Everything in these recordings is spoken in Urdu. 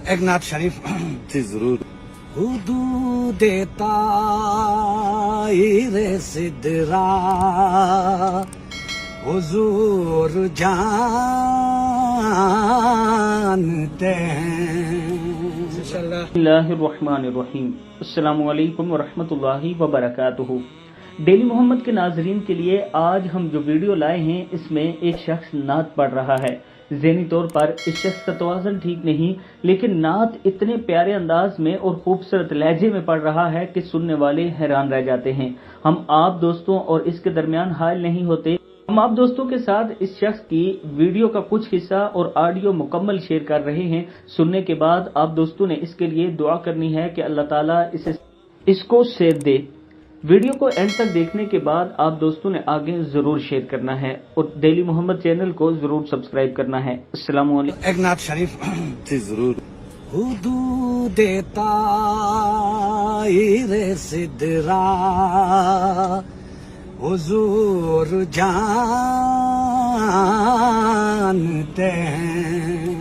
ایک نعت شریف جی ضرور. حدود طائر سدرا حضور جانتے ہیں. بسم اللہ الرحمن الرحیم. السلام علیکم ورحمۃ اللہ وبرکاتہ. ڈیلی محمد کے ناظرین کے لیے آج ہم جو ویڈیو لائے ہیں اس میں ایک شخص نعت پڑھ رہا ہے. ذہنی طور پر اس شخص کا توازن ٹھیک نہیں، لیکن نعت اتنے پیارے انداز میں اور خوبصورت لہجے میں پڑھ رہا ہے کہ سننے والے حیران رہ جاتے ہیں. ہم آپ دوستوں اور اس کے درمیان حائل نہیں ہوتے. ہم آپ دوستوں کے ساتھ اس شخص کی ویڈیو کا کچھ حصہ اور آڈیو مکمل شیئر کر رہے ہیں. سننے کے بعد آپ دوستوں نے اس کے لیے دعا کرنی ہے کہ اللہ تعالیٰ اس کو صحت دے. ویڈیو کو اینڈ تک دیکھنے کے بعد آپ دوستوں نے آگے ضرور شیئر کرنا ہے اور ڈیلی محمد چینل کو ضرور سبسکرائب کرنا ہے. السلام علیکم. ایک نعت شریف جی ضرور. حدود طائر سدرا حضور جانتے ہیں.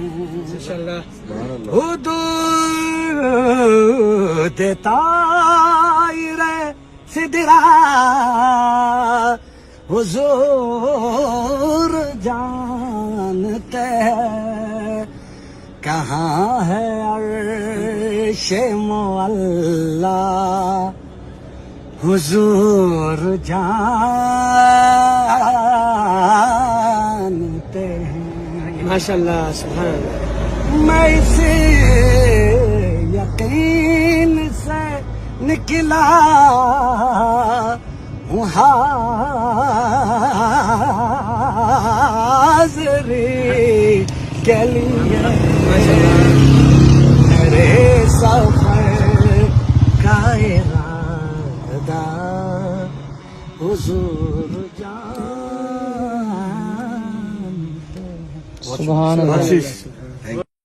حدود طائر سدرا حضور جانتے ہیں. کہاں ہے عرش معلا حضور جانتے ہیں. ماشاءاللہ سبحان اللہ. میں اسی یقین سے نکلا ہوں حاضری کے لیے میرے سفر کا ارادہ حضور جانتے ہیں. سبحان اللہ.